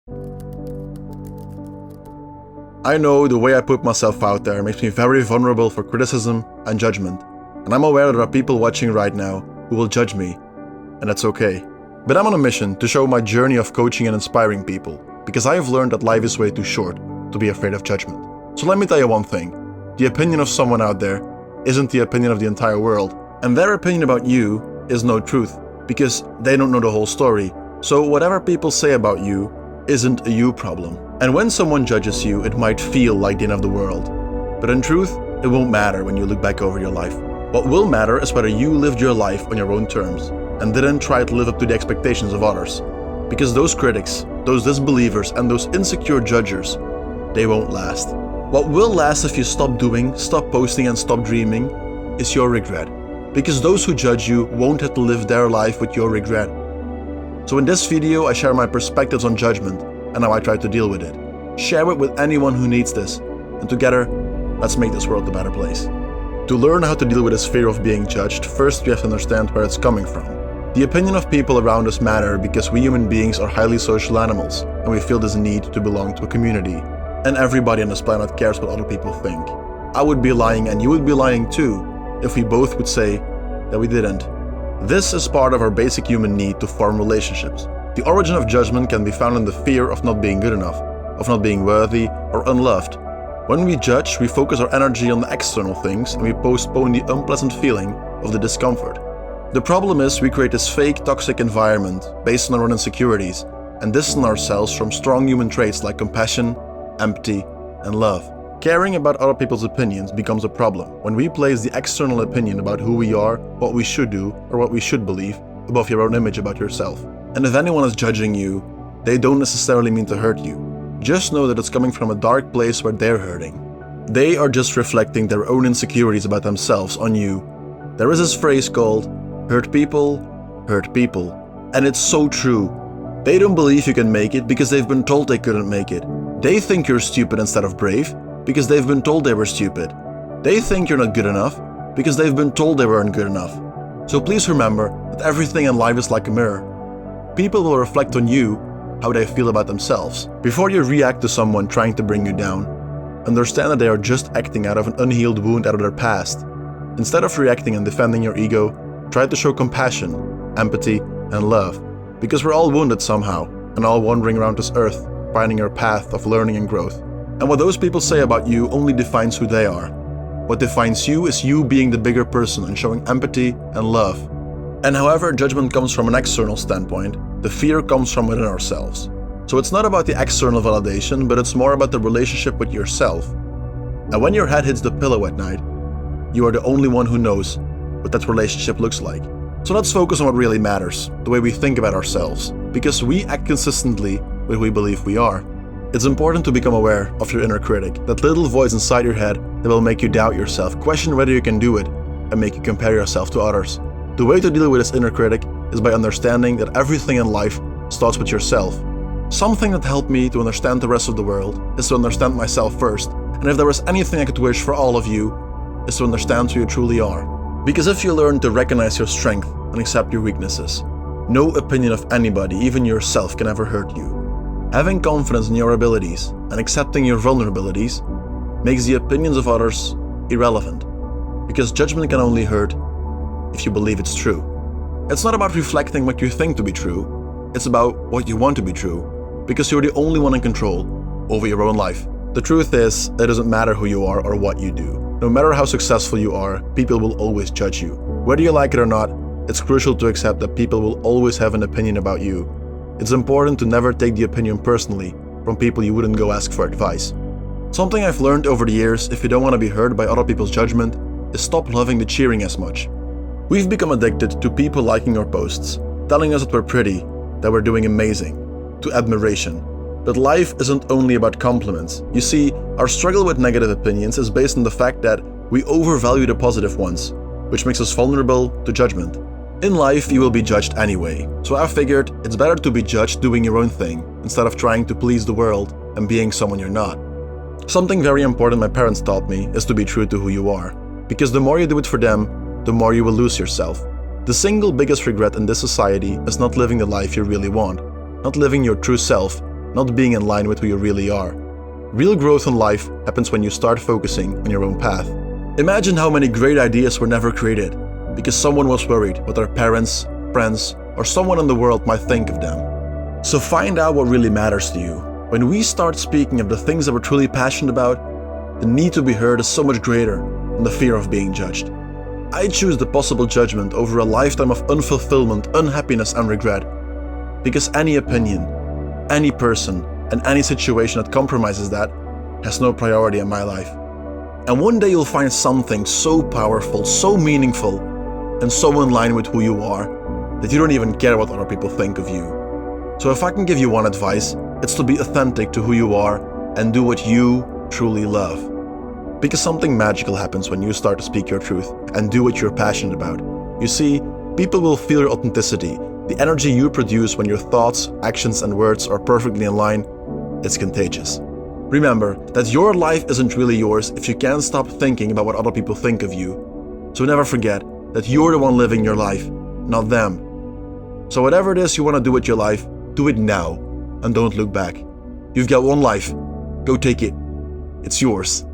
I know the way I put myself out there makes me very vulnerable for criticism and judgment, and I'm aware there are people watching right now who will judge me, and that's okay. But I'm on a mission to show my journey of coaching and inspiring people, because I have learned that life is way too short to be afraid of judgment. So let me tell you one thing, the opinion of someone out there isn't the opinion of the entire world, and their opinion about you is no truth, because they don't know the whole story. So whatever people say about you isn't a you problem. And when someone judges you, it might feel like the end of the world. But in truth, it won't matter when you look back over your life. What will matter is whether you lived your life on your own terms and didn't try to live up to the expectations of others. Because those critics, those disbelievers, and those insecure judgers, they won't last. What will last if you stop doing, stop posting, and stop dreaming is your regret. Because those who judge you won't have to live their life with your regret. So in this video, I share my perspectives on judgment and how I try to deal with it. Share it with anyone who needs this, and together, let's make this world a better place. To learn how to deal with this fear of being judged, first we have to understand where it's coming from. The opinion of people around us matter because we human beings are highly social animals, and we feel this need to belong to a community. And everybody on this planet cares what other people think. I would be lying and you would be lying too, if we both would say that we didn't. This is part of our basic human need to form relationships. The origin of judgment can be found in the fear of not being good enough, of not being worthy or unloved. When we judge, we focus our energy on the external things and we postpone the unpleasant feeling of the discomfort. The problem is we create this fake, toxic environment based on our own insecurities and distance ourselves from strong human traits like compassion, empathy, and love. Caring about other people's opinions becomes a problem when we place the external opinion about who we are, what we should do, or what we should believe above your own image about yourself. And if anyone is judging you, they don't necessarily mean to hurt you. Just know that it's coming from a dark place where they're hurting. They are just reflecting their own insecurities about themselves on you. There is this phrase called, hurt people, and it's so true. They don't believe you can make it because they've been told they couldn't make it. They think you're stupid instead of brave because they've been told they were stupid. They think you're not good enough because they've been told they weren't good enough. So please remember that everything in life is like a mirror. People will reflect on you how they feel about themselves. Before you react to someone trying to bring you down, understand that they are just acting out of an unhealed wound out of their past. Instead of reacting and defending your ego, try to show compassion, empathy, and love. Because we're all wounded somehow, and all wandering around this earth, finding our path of learning and growth. And what those people say about you only defines who they are. What defines you is you being the bigger person and showing empathy and love. And however judgment comes from an external standpoint, the fear comes from within ourselves. So it's not about the external validation, but it's more about the relationship with yourself. And when your head hits the pillow at night, you are the only one who knows what that relationship looks like. So let's focus on what really matters, the way we think about ourselves, because we act consistently with who we believe we are. It's important to become aware of your inner critic, that little voice inside your head that will make you doubt yourself, question whether you can do it, and make you compare yourself to others. The way to deal with this inner critic is by understanding that everything in life starts with yourself. Something that helped me to understand the rest of the world is to understand myself first, and if there was anything I could wish for all of you, is to understand who you truly are. Because if you learn to recognize your strength and accept your weaknesses, no opinion of anybody, even yourself, can ever hurt you. Having confidence in your abilities and accepting your vulnerabilities makes the opinions of others irrelevant, because judgment can only hurt if you believe it's true. It's not about reflecting what you think to be true, it's about what you want to be true, because you're the only one in control over your own life. The truth is, it doesn't matter who you are or what you do. No matter how successful you are, people will always judge you. Whether you like it or not, it's crucial to accept that people will always have an opinion about you. It's important to never take the opinion personally from people you wouldn't go ask for advice. Something I've learned over the years, if you don't want to be hurt by other people's judgment, is stop loving the cheering as much. We've become addicted to people liking our posts, telling us that we're pretty, that we're doing amazing, to admiration. But life isn't only about compliments. You see, our struggle with negative opinions is based on the fact that we overvalue the positive ones, which makes us vulnerable to judgment. In life, you will be judged anyway, so I figured it's better to be judged doing your own thing instead of trying to please the world and being someone you're not. Something very important my parents taught me is to be true to who you are, because the more you do it for them, the more you will lose yourself. The single biggest regret in this society is not living the life you really want, not living your true self, not being in line with who you really are. Real growth in life happens when you start focusing on your own path. Imagine how many great ideas were never created because someone was worried what their parents, friends, or someone in the world might think of them. So find out what really matters to you. When we start speaking of the things that we're truly passionate about, the need to be heard is so much greater than the fear of being judged. I choose the possible judgment over a lifetime of unfulfillment, unhappiness, and regret. Because any opinion, any person, and any situation that compromises that has no priority in my life. And one day you'll find something so powerful, so meaningful, and so in line with who you are that you don't even care what other people think of you. So if I can give you one advice, it's to be authentic to who you are and do what you truly love. Because something magical happens when you start to speak your truth and do what you're passionate about. You see, people will feel your authenticity. The energy you produce when your thoughts, actions, and words are perfectly in line, it's contagious. Remember that your life isn't really yours if you can't stop thinking about what other people think of you. So never forget that you're the one living your life, not them. So whatever it is you want to do with your life, do it now and don't look back. You've got one life. Go take it. It's yours.